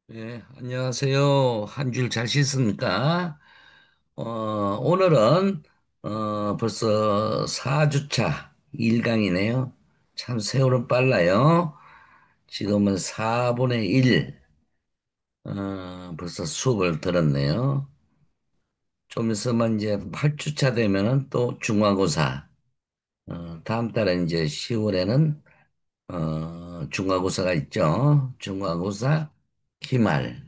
네, 안녕하세요. 한 줄 잘 씻습니까? 오늘은, 벌써 4주차 1강이네요. 참 세월은 빨라요. 지금은 4분의 1, 벌써 수업을 들었네요. 좀 있으면 이제 8주차 되면은 또 중간고사, 다음 달에 이제 10월에는, 중간고사가 있죠. 중간고사, 기말.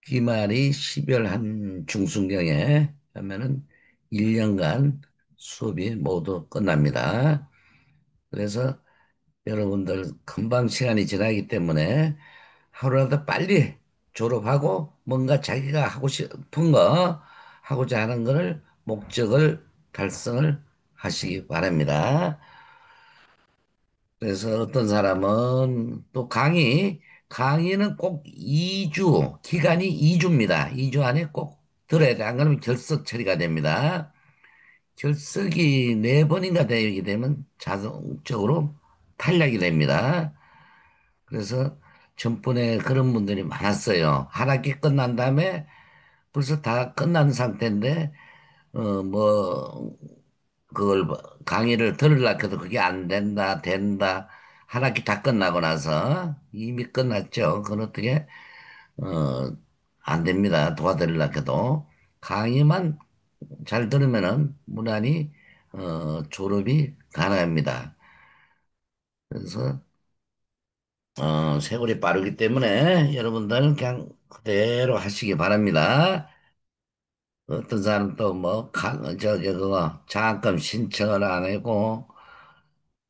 기말이 12월 한 중순경에 하면은 1년간 수업이 모두 끝납니다. 그래서 여러분들 금방 시간이 지나기 때문에 하루라도 빨리 졸업하고 뭔가 자기가 하고 싶은 거, 하고자 하는 거를 목적을 달성을 하시기 바랍니다. 그래서 어떤 사람은 또 강의는 꼭 2주, 기간이 2주입니다. 2주 안에 꼭 들어야 돼. 안 그러면 결석 처리가 됩니다. 결석이 4번인가 되게 되면 자동적으로 탈락이 됩니다. 그래서 전번에 그런 분들이 많았어요. 한 학기 끝난 다음에 벌써 다 끝난 상태인데, 뭐, 그걸 강의를 들으려고 해도 그게 안 된다, 된다. 한 학기 다 끝나고 나서 이미 끝났죠. 그건 어떻게, 어, 안 됩니다. 도와드리려고 해도. 강의만 잘 들으면은 무난히, 졸업이 가능합니다. 그래서, 세월이 빠르기 때문에 여러분들은 그냥 그대로 하시기 바랍니다. 어떤 사람 또 뭐, 그거, 장학금 신청을 안 하고,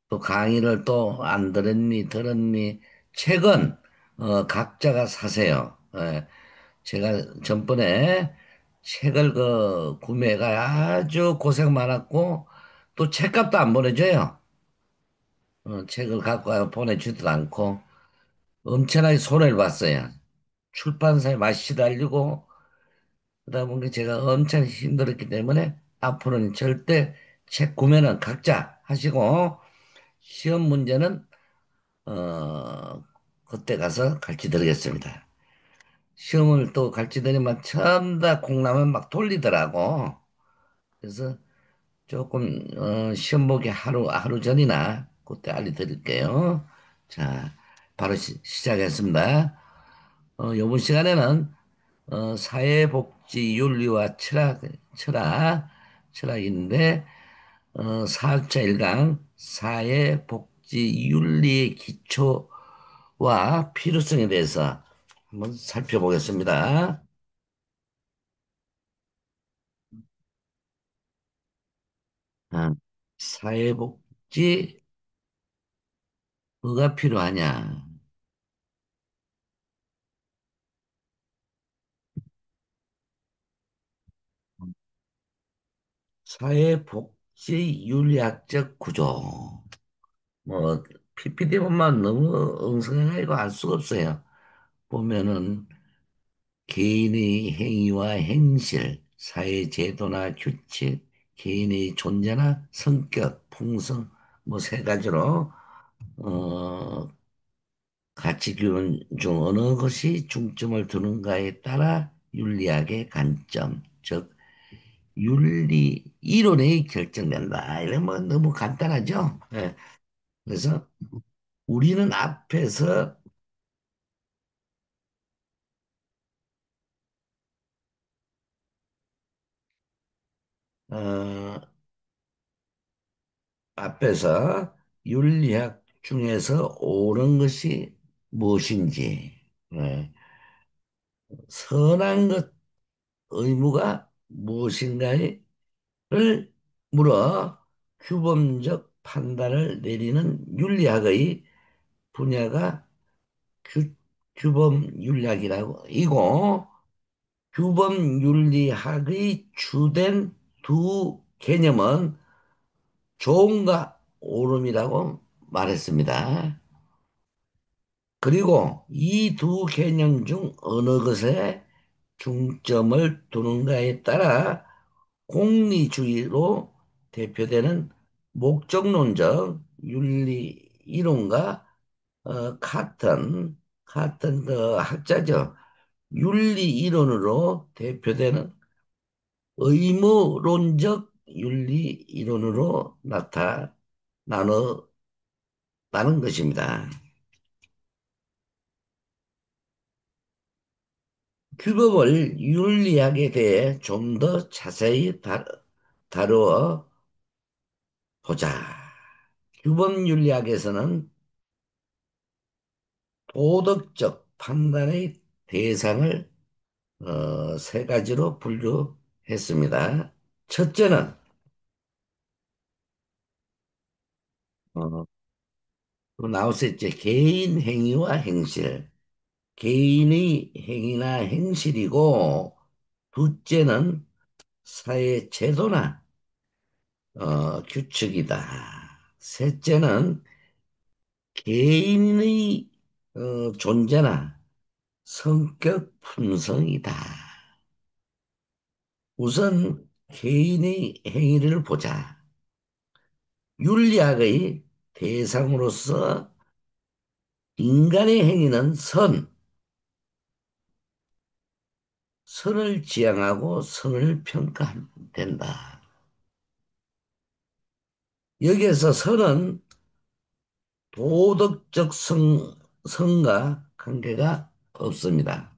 또 강의를 또 안 들었니? 책은, 각자가 사세요. 예, 제가 전번에 책을 구매가 아주 고생 많았고, 또 책값도 안 보내줘요. 책을 갖고 와서 보내주지도 않고, 엄청나게 손해를 봤어요. 출판사에 맛이 시달리고, 그러다 보니 제가 엄청 힘들었기 때문에 앞으로는 절대 책 구매는 각자 하시고 시험 문제는 그때 가서 가르쳐 드리겠습니다. 시험을 또 가르쳐 드리면 처음 다 공람은 막 돌리더라고. 그래서 조금 시험 보기 하루 전이나 그때 알려드릴게요. 자, 바로 시작했습니다. 이번 시간에는 사회복지윤리와 철학인데, 4차 1강 사회복지윤리의 기초와 필요성에 대해서 한번 살펴보겠습니다. 아, 사회복지 뭐가 필요하냐? 사회복지윤리학적 구조. 뭐, PPT만 너무 엉성해가지고 알 수가 없어요. 보면은 개인의 행위와 행실, 사회 제도나 규칙, 개인의 존재나 성격, 풍성, 뭐 세 가지로, 어, 가치 기준 중 어느 것이 중점을 두는가에 따라 윤리학의 관점, 즉, 윤리 이론이 결정된다. 이러면 뭐 너무 간단하죠? 예. 그래서 우리는 어, 앞에서 윤리학 중에서 옳은 것이 무엇인지, 예, 선한 것 의무가 무엇인가를 물어 규범적 판단을 내리는 윤리학의 분야가 규, 규범윤리학이라고 이고 규범윤리학의 주된 두 개념은 좋음과 옳음이라고 말했습니다. 그리고 이 두 개념 중 어느 것에 중점을 두는가에 따라 공리주의로 대표되는 목적론적 윤리 이론과 같은 같은 그 학자죠. 윤리 이론으로 대표되는 의무론적 윤리 이론으로 나타나는 것입니다. 규범을 윤리학에 대해 좀 더 자세히 다루어 보자. 규범 윤리학에서는 도덕적 판단의 대상을 세 가지로 분류했습니다. 첫째는 어, 또 나왔었죠. 개인 행위와 행실. 개인의 행위나 행실이고, 둘째는 사회 제도나 규칙이다. 셋째는 개인의 존재나 성격 품성이다. 우선 개인의 행위를 보자. 윤리학의 대상으로서 인간의 행위는 선을 지향하고 선을 평가된다. 여기에서 선은 도덕적 성과 관계가 없습니다.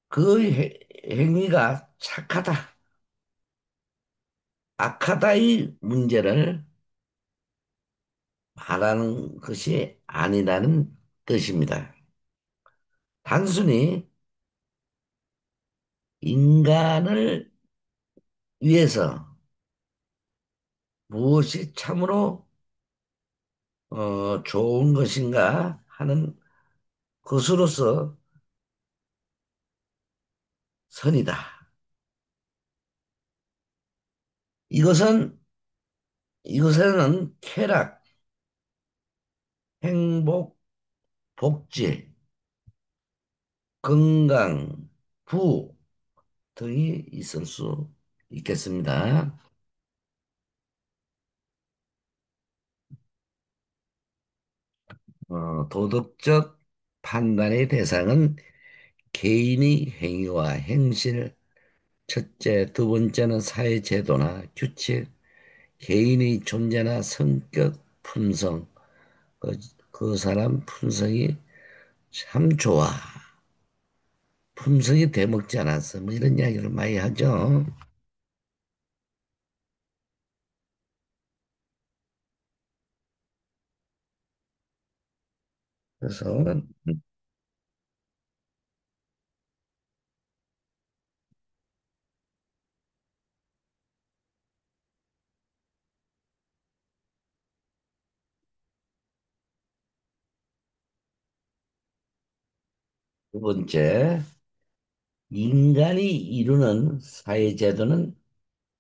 그 행위가 착하다, 악하다의 문제를 말하는 것이 아니라는 뜻입니다. 단순히 인간을 위해서 무엇이 참으로 좋은 것인가 하는 것으로서 선이다. 이것은 이것에는 쾌락, 행복, 복지, 건강, 부 등이 있을 수 있겠습니다. 도덕적 판단의 대상은 개인의 행위와 행실, 첫째, 두 번째는 사회 제도나 규칙, 개인의 존재나 성격, 품성, 그, 그 사람 품성이 참 좋아. 품성이 대먹지 않았어. 뭐 이런 이야기를 많이 하죠. 그래서 두 번째, 인간이 이루는 사회제도는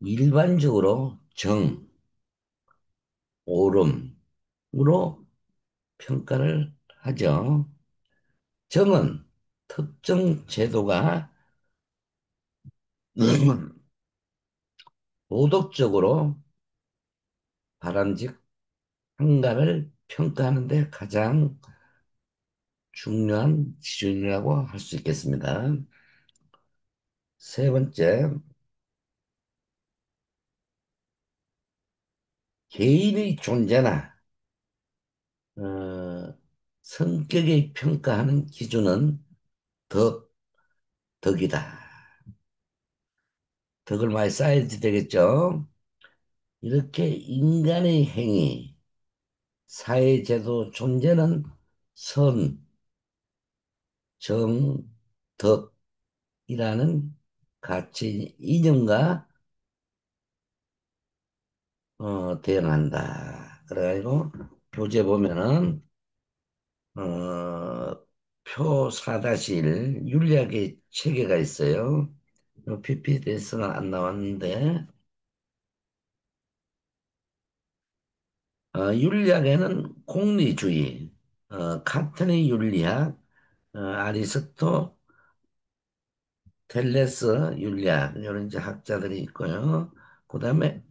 일반적으로 정, 옳음으로 평가를 하죠. 정은 특정 제도가 도덕적으로 바람직한가를 평가하는 데 가장 중요한 기준이라고 할 수 있겠습니다. 세 번째, 개인의 존재나 어, 성격의 평가하는 기준은 덕, 덕이다. 덕을 많이 쌓아야 되겠죠. 이렇게 인간의 행위, 사회제도 존재는 선, 정, 덕이라는 가치 이념과 대응한다. 그래가지고 교재 보면은 어, 표 4-1 윤리학의 체계가 있어요. PPT에서는 안 나왔는데 윤리학에는 공리주의, 카트의 윤리학, 아리스토텔의 텔레스, 율리안 이런 이제 학자들이 있고요. 그다음에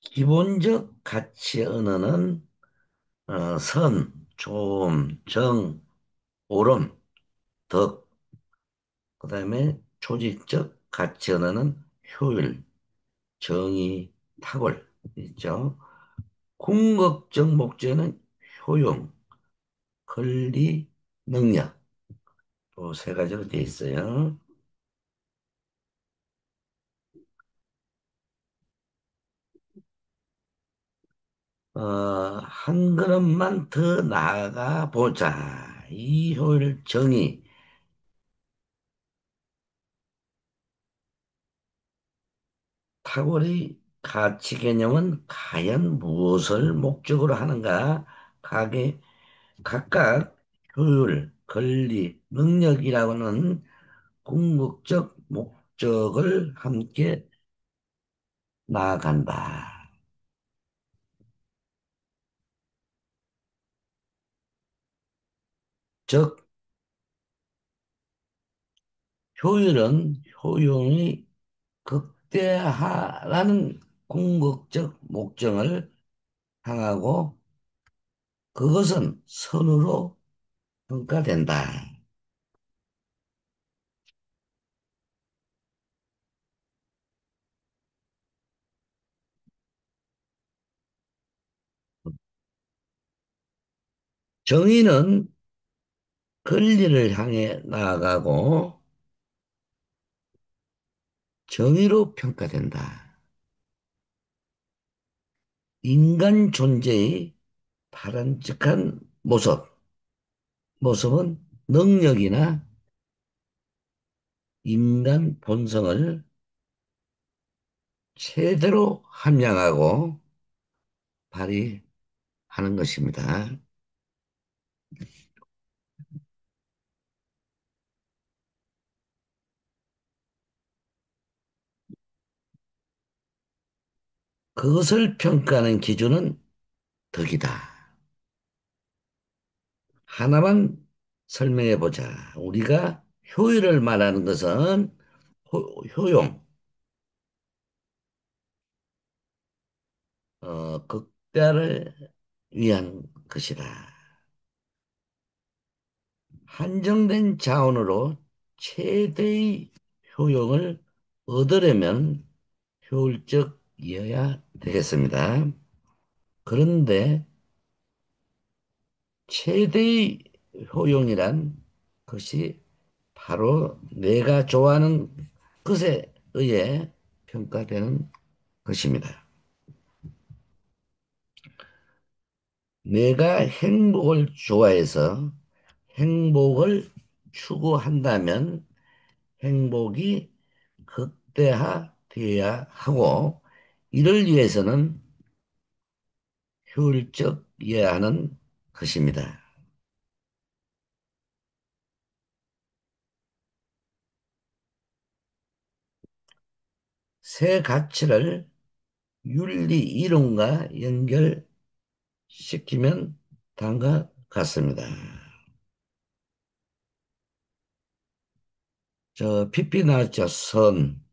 기본적 가치 언어는 선, 좋음, 정, 옳음, 덕. 그다음에 조직적 가치 언어는 효율, 정의, 탁월 있죠. 궁극적 목적어는 효용, 권리, 능력. 또 세 가지로 되어 있어요. 한 걸음만 더 나아가 보자. 이 효율 정의, 탁월의 가치 개념은 과연 무엇을 목적으로 하는가? 각의, 각각 효율, 권리, 능력이라고는 궁극적 목적을 함께 나아간다. 즉, 효율은 효용이 극대화라는 궁극적 목적을 향하고 그것은 선으로 평가된다. 정의는 권리를 향해 나아가고 정의로 평가된다. 인간 존재의 바람직한 모습은 능력이나 인간 본성을 최대로 함양하고 발휘하는 것입니다. 그것을 평가하는 기준은 덕이다. 하나만 설명해 보자. 우리가 효율을 말하는 것은 효용, 극대화를 위한 것이다. 한정된 자원으로 최대의 효용을 얻으려면 효율적이어야 되겠습니다. 그런데 최대의 효용이란 것이 바로 내가 좋아하는 것에 의해 평가되는 것입니다. 내가 행복을 좋아해서 행복을 추구한다면 행복이 극대화되어야 하고 이를 위해서는 효율적이어야 하는 것입니다. 새 가치를 윤리 이론과 연결시키면 다음과 같습니다. PP 나왔죠. 선,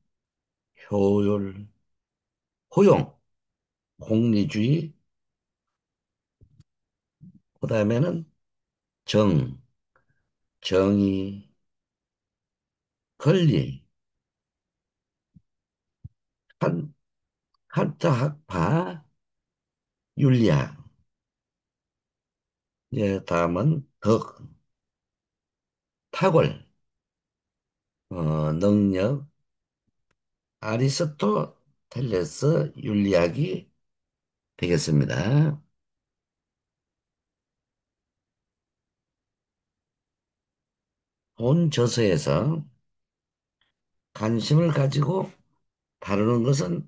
효율, 포용, 공리주의, 그 다음에는 정, 정의, 권리, 칸, 칸트 학파, 윤리학. 예, 다음은 덕, 탁월, 능력, 아리스토텔레스 윤리학이 되겠습니다. 본 저서에서 관심을 가지고 다루는 것은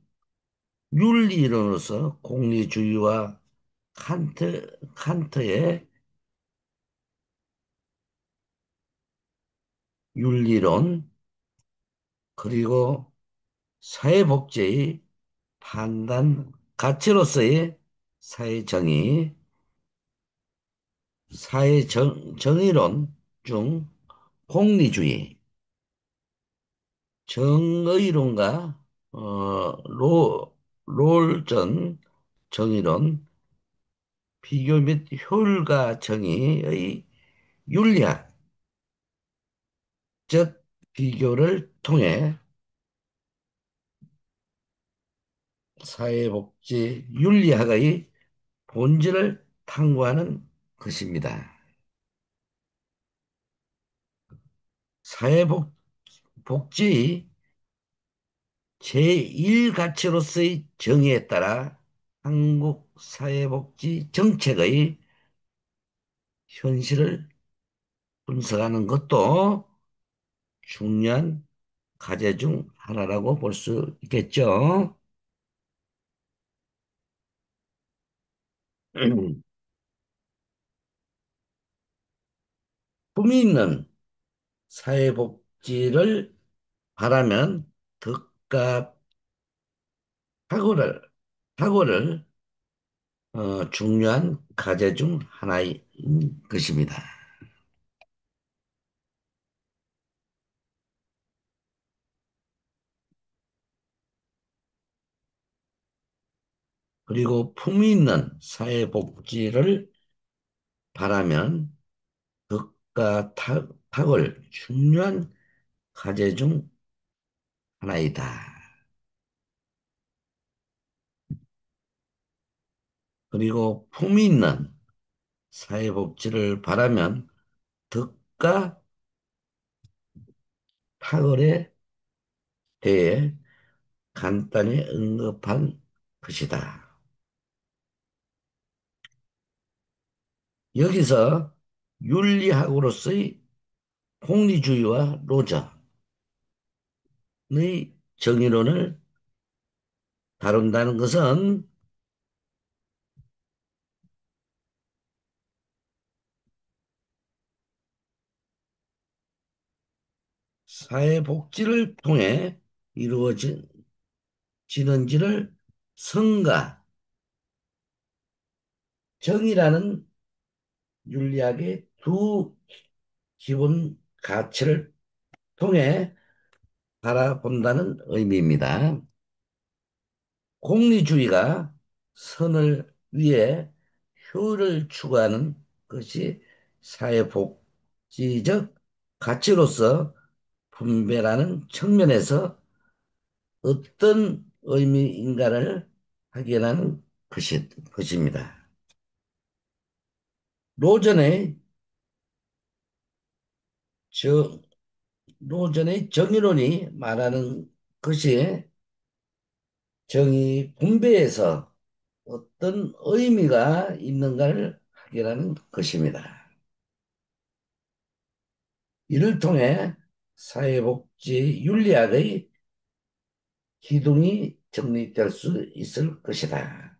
윤리론으로서 공리주의와 칸트의 윤리론, 그리고 사회복제의 판단 가치로서의 사회정의, 사회정의론 중 공리주의, 정의론과 롤전 정의론, 비교 및 효율과 정의의 윤리학, 즉 비교를 통해 사회복지 윤리학의 본질을 탐구하는 것입니다. 사회복지 제1가치로서의 정의에 따라 한국 사회복지 정책의 현실을 분석하는 것도 중요한 과제 중 하나라고 볼 수 있겠죠. 품위 있는 사회복지를 바라면 덕과 타고를, 타고를 중요한 과제 중 하나인 것입니다. 그리고 품위 있는 사회복지를 바라면 덕과 탁을 중요한 과제 중 하나이다. 그리고 품위 있는 사회복지를 바라면 덕과 탁월에 대해 간단히 언급한 것이다. 여기서 윤리학으로서의 공리주의와 노전의 정의론을 다룬다는 것은 사회복지를 통해 이루어지는지를 성과, 정의라는 윤리학의 두 기본 가치를 통해 바라본다는 의미입니다. 공리주의가 선을 위해 효율을 추구하는 것이 사회복지적 가치로서 분배라는 측면에서 어떤 의미인가를 확인하는 것입니다. 노전의 저, 노전의 정의론이 말하는 것이 정의 분배에서 어떤 의미가 있는가를 확인하는 것입니다. 이를 통해 사회복지 윤리학의 기둥이 정립될 수 있을 것이다.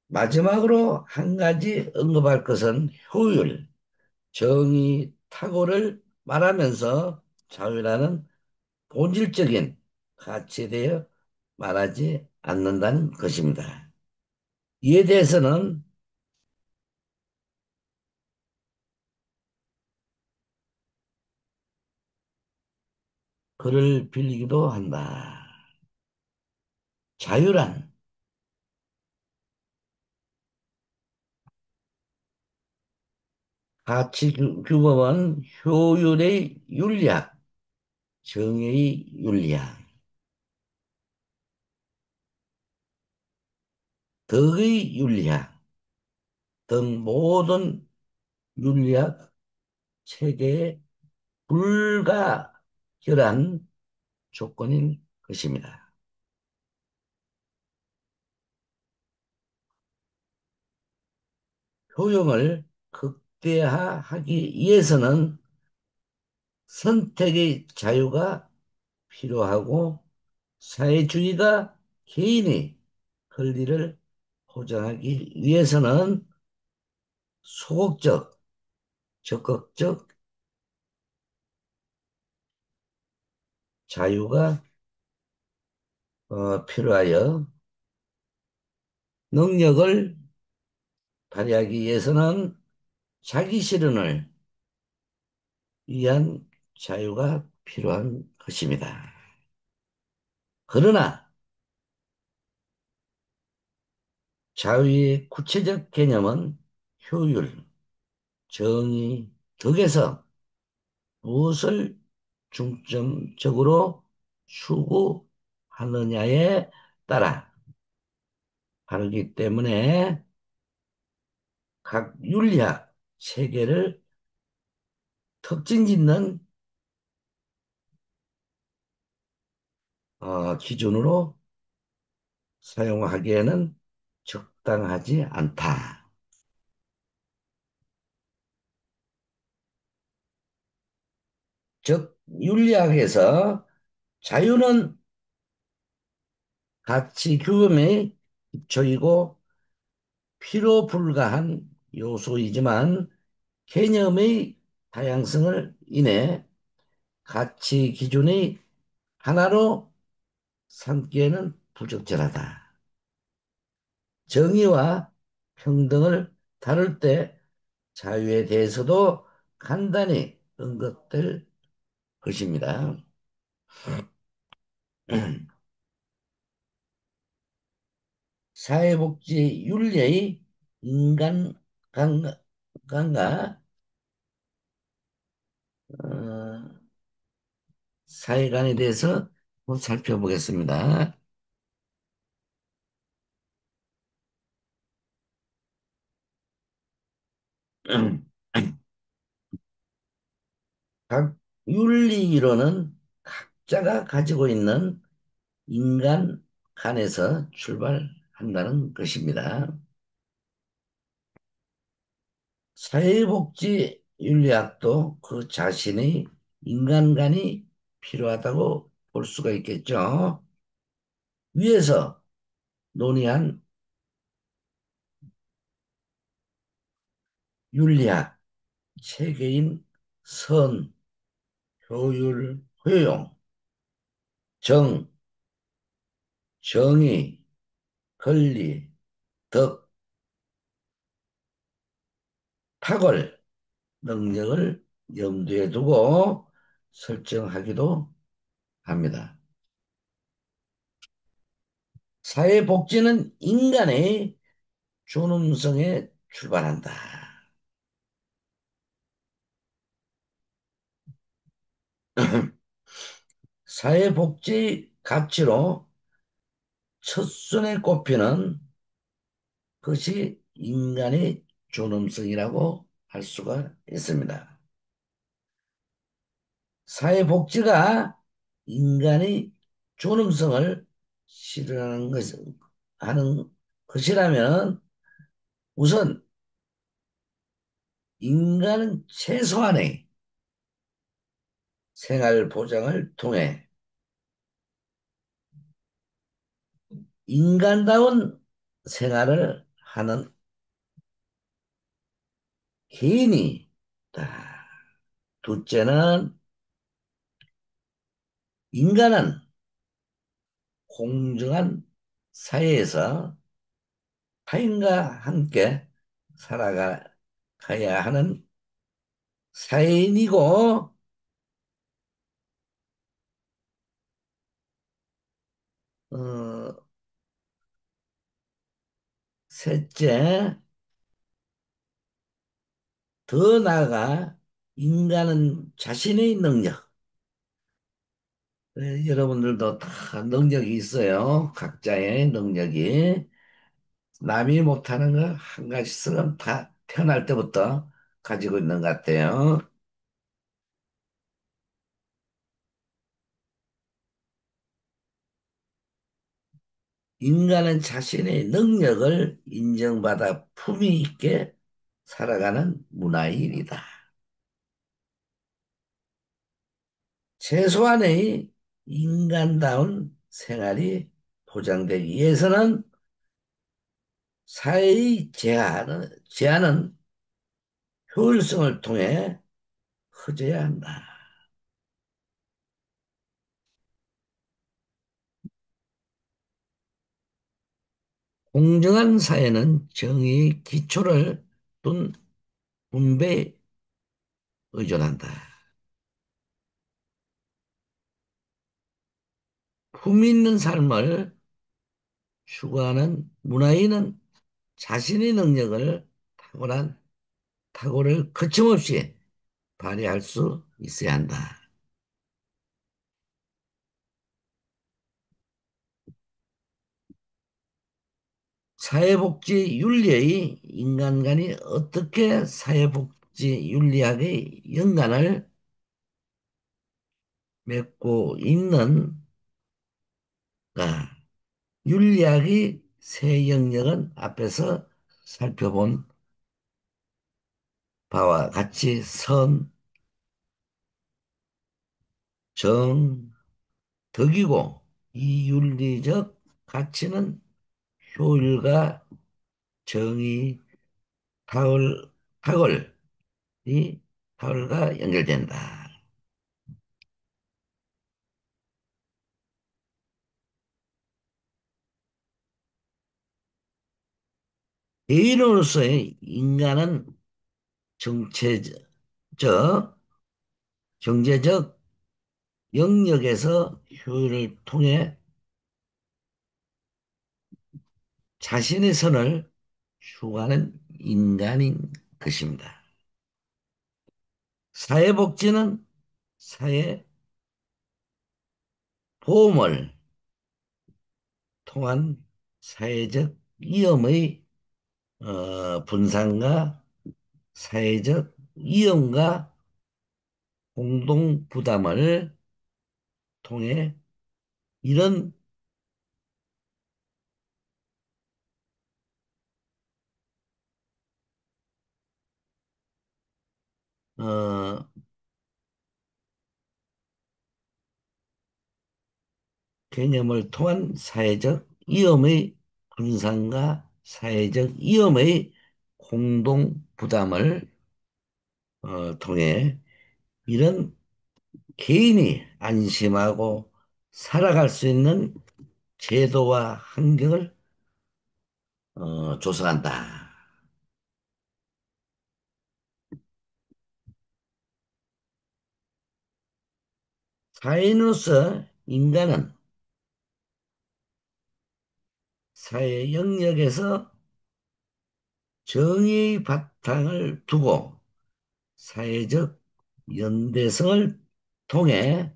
마지막으로 한 가지 언급할 것은 효율, 정의, 탁월을 말하면서 자유라는 본질적인 가치에 대해 말하지 않는다는 것입니다. 이에 대해서는 그를 빌리기도 한다. 자유란 가치 규범은 효율의 윤리학, 정의의 윤리학, 덕의 윤리학 등 모든 윤리학 체계의 불가결한 조건인 것입니다. 효용을 극대화하기 위해서는 선택의 자유가 필요하고 사회주의가 개인의 권리를 보장하기 위해서는 소극적, 적극적 자유가 필요하여 능력을 발휘하기 위해서는 자기 실현을 위한 자유가 필요한 것입니다. 그러나 자유의 구체적 개념은 효율, 정의, 덕에서 무엇을 중점적으로 추구하느냐에 따라 다르기 때문에 각 윤리학 체계를 특징 짓는 기준으로 사용하기에는 적당하지 않다. 즉, 윤리학에서 자유는 가치 규범의 기초이고 필요 불가한 요소이지만 개념의 다양성을 인해 가치 기준의 하나로 삼기에는 부적절하다. 정의와 평등을 다룰 때 자유에 대해서도 간단히 언급될 것입니다. 사회복지 윤리의 인간관계가 어, 사회관에 대해서 한번 살펴보겠습니다. 각 윤리 이론은 각자가 가지고 있는 인간 간에서 출발한다는 것입니다. 사회복지 윤리학도 그 자신의 인간관이 필요하다고 볼 수가 있겠죠. 위에서 논의한 윤리학, 체계인 선, 효율, 효용, 정, 정의, 권리, 덕, 탁월, 능력을 염두에 두고 설정하기도 합니다. 사회복지는 인간의 존엄성에 출발한다. 사회복지 가치로 첫순에 꼽히는 것이 인간의 존엄성이라고 할 수가 있습니다. 사회복지가 인간의 존엄성을 실현하는 하는 것이라면 우선 인간은 최소한의 생활 보장을 통해 인간다운 생활을 하는 개인이다. 둘째는 인간은 공정한 사회에서 타인과 함께 살아가야 하는 사회인이고, 어, 셋째, 더 나아가 인간은 자신의 능력, 여러분들도 다 능력이 있어요. 각자의 능력이. 남이 못하는 거 한 가지씩은 다 태어날 때부터 가지고 있는 것 같아요. 인간은 자신의 능력을 인정받아 품위 있게 살아가는 문화의 일이다. 최소한의 인간다운 생활이 보장되기 위해서는 사회의 제한은 효율성을 통해 커져야 한다. 공정한 사회는 정의의 기초를 둔 분배에 의존한다. 품위 있는 삶을 추구하는 문화인은 자신의 능력을 탁월한 탁월을 거침없이 발휘할 수 있어야 한다. 사회복지 윤리의 인간관이 어떻게 사회복지 윤리학의 연관을 맺고 있는가? 윤리학의 세 영역은 앞에서 살펴본 바와 같이 선, 정, 덕이고 이 윤리적 가치는 효율과 정의, 탁월, 탁월이 탁월과 연결된다. 개인으로서의 인간은 정체적, 경제적 영역에서 효율을 통해 자신의 선을 추구하는 인간인 것입니다. 사회복지는 사회보험을 통한 사회적 위험의 분산과 사회적 위험과 공동 부담을 통해 이런 어, 개념을 통한 사회적 위험의 분산과 사회적 위험의 공동 부담을 통해 이런 개인이 안심하고 살아갈 수 있는 제도와 환경을 조성한다. 사회인으로서 인간은 사회 영역에서 정의의 바탕을 두고 사회적 연대성을 통해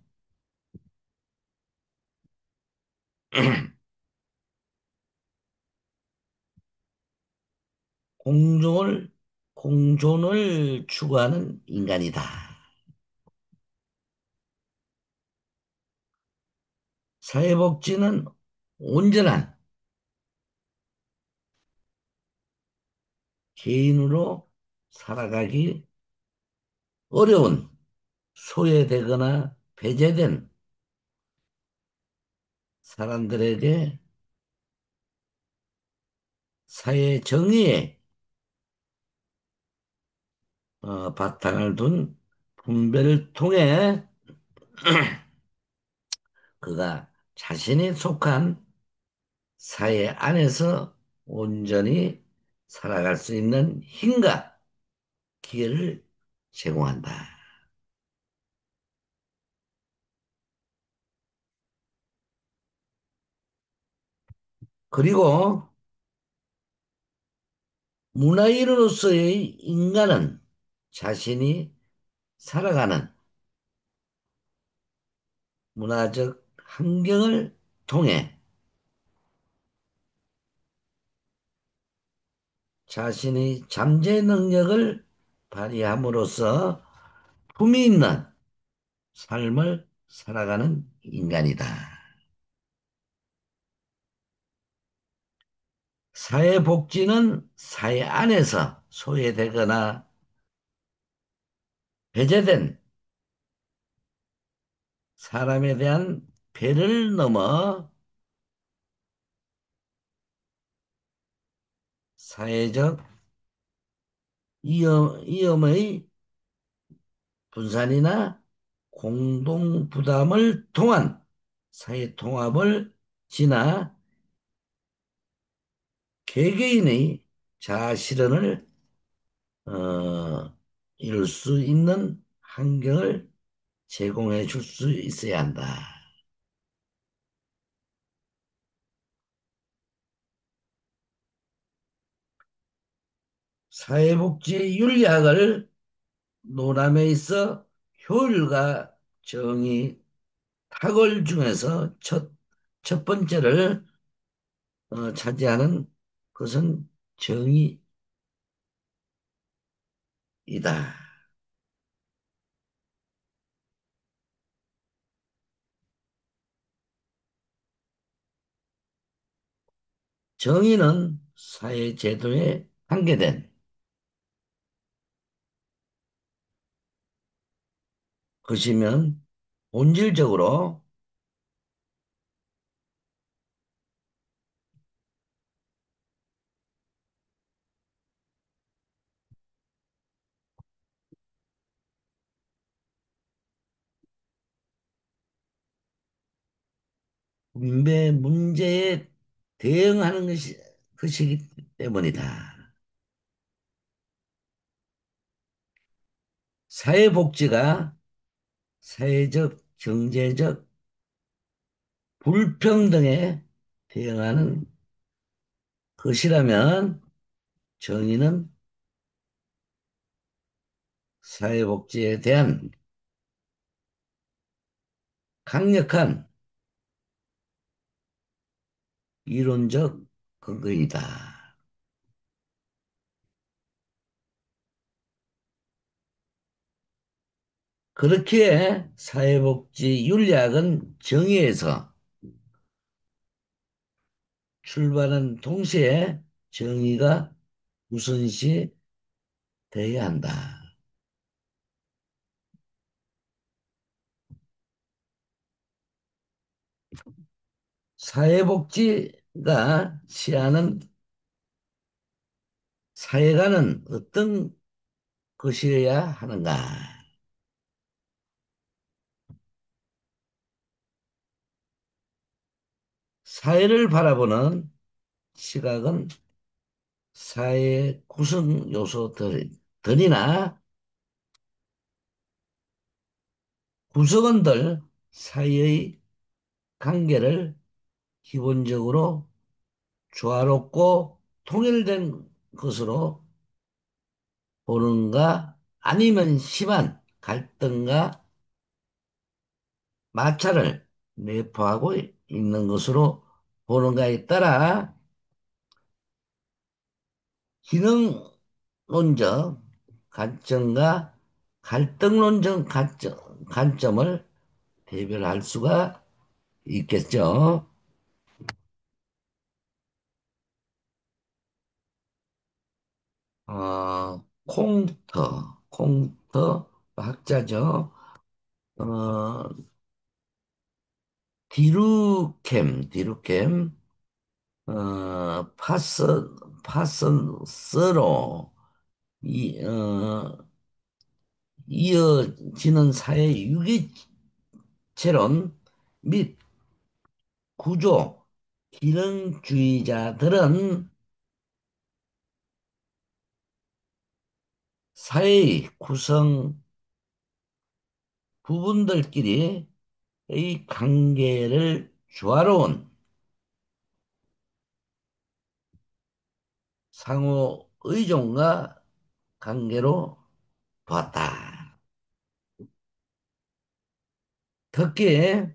공존을 공존을 추구하는 인간이다. 사회복지는 온전한 개인으로 살아가기 어려운 소외되거나 배제된 사람들에게 사회 정의에 바탕을 둔 분배를 통해 그가 자신이 속한 사회 안에서 온전히 살아갈 수 있는 힘과 기회를 제공한다. 그리고 문화인으로서의 인간은 자신이 살아가는 문화적 환경을 통해 자신의 잠재 능력을 발휘함으로써 품위 있는 삶을 살아가는 인간이다. 사회복지는 사회 안에서 소외되거나 배제된 사람에 대한 배를 넘어 사회적 위험의 분산이나 공동 부담을 통한 사회 통합을 지나 개개인의 자아 실현을 이룰 수 있는 환경을 제공해 줄 수 있어야 한다. 사회복지윤리학을 논함에 있어 효율과 정의, 탁월 중에서 첫 번째를 차지하는 것은 정의이다. 정의는 사회 제도에 관계된 것이면 본질적으로 분배 문제에 대응하는 것이기 때문이다. 사회복지가 사회적, 경제적 불평등에 대응하는 것이라면 정의는 사회복지에 대한 강력한 이론적 근거이다. 그렇기에 사회복지 윤리학은 정의에서 출발한 동시에 정의가 우선시 돼야 한다. 사회복지가 취하는 사회가는 어떤 것이어야 하는가? 사회를 바라보는 시각은 사회 구성 요소들이나 구성원들 사이의 관계를 기본적으로 조화롭고 통일된 것으로 보는가 아니면 심한 갈등과 마찰을 내포하고 있는 것으로 보는가에 따라 기능론적 관점과 갈등론적 관점을 대별할 수가 있겠죠. 콩터 학자죠. 어, 디루켐, 파슨스로 이어지는 사회 유기체론 및 구조 기능주의자들은 사회의 구성 부분들끼리의 관계를 조화로운 상호 의존과 관계로 보았다. 특히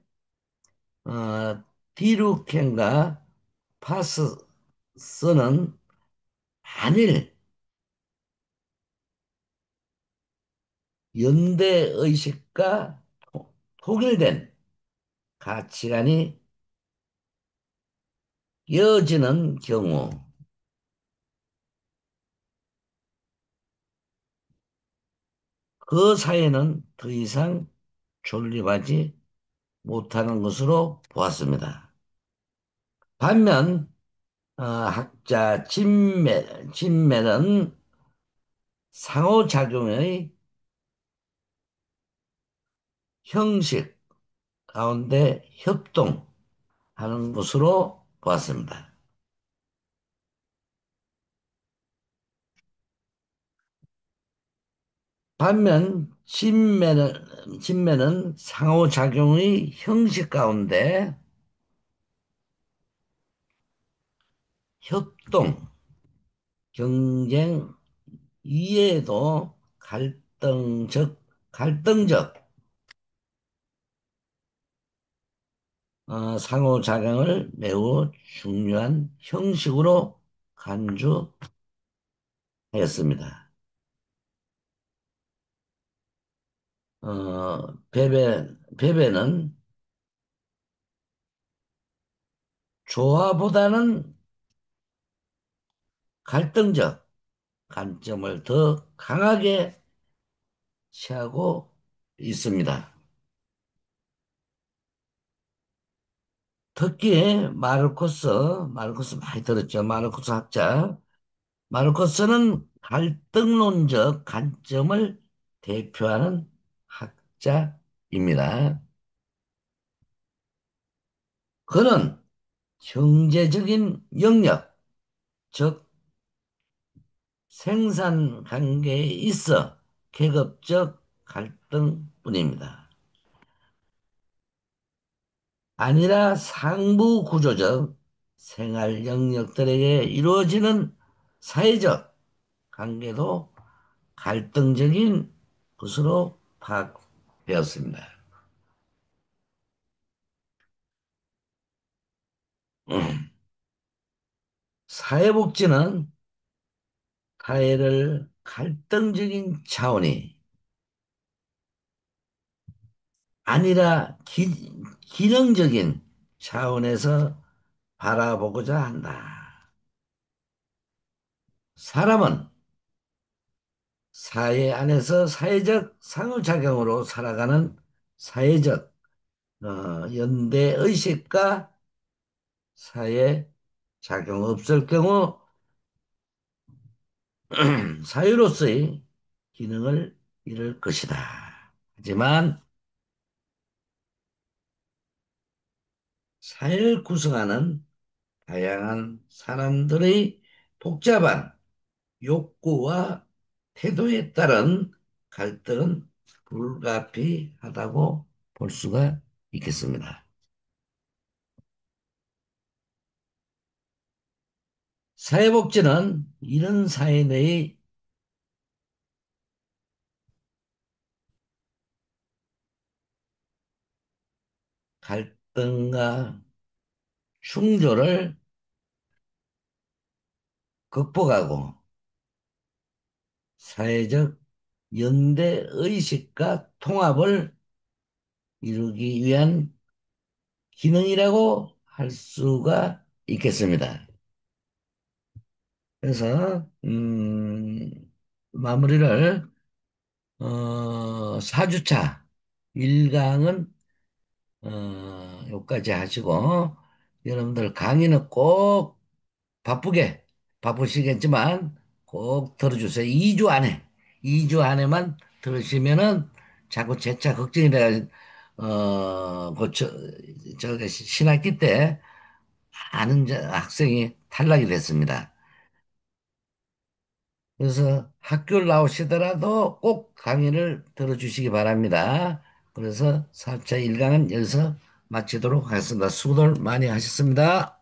디루켄과 파스는 만일 연대의식과 통일된 가치관이 이어지는 경우 그 사회는 더 이상 존립하지 못하는 것으로 보았습니다. 반면 학자 진매는 상호작용의 형식 가운데 협동하는 것으로 보았습니다. 반면 진매는 상호작용의 형식 가운데 협동, 경쟁, 이해도 갈등적 상호작용을 매우 중요한 형식으로 간주하였습니다. 베베는 조화보다는 갈등적 관점을 더 강하게 취하고 있습니다. 특히 마르코스 많이 들었죠. 마르코스 학자. 마르코스는 갈등론적 관점을 대표하는 학자입니다. 그는 경제적인 영역, 즉 생산 관계에 있어 계급적 갈등뿐입니다. 아니라 상부 구조적 생활 영역들에게 이루어지는 사회적 관계도 갈등적인 것으로 파악되었습니다. 사회복지는 사회를 갈등적인 차원이 아니라 기능적인 차원에서 바라보고자 한다. 사람은 사회 안에서 사회적 상호작용으로 살아가는 사회적 연대 의식과 사회 작용 없을 경우 사회로서의 기능을 잃을 것이다. 하지만 사회를 구성하는 다양한 사람들의 복잡한 욕구와 태도에 따른 갈등은 불가피하다고 볼 수가 있겠습니다. 사회복지는 이런 사회 내의 갈등과 충돌을 극복하고 사회적 연대 의식과 통합을 이루기 위한 기능이라고 할 수가 있겠습니다. 그래서 마무리를 4주차 1강은 여기까지 하시고 여러분들 강의는 꼭 바쁘시겠지만 꼭 들어주세요. 2주 안에만 들으시면은 자꾸 재차 걱정이 돼가 저기 신학기 때 많은 학생이 탈락이 됐습니다. 그래서 학교를 나오시더라도 꼭 강의를 들어주시기 바랍니다. 그래서 4차 1강은 여기서 마치도록 하겠습니다. 수고들 많이 하셨습니다.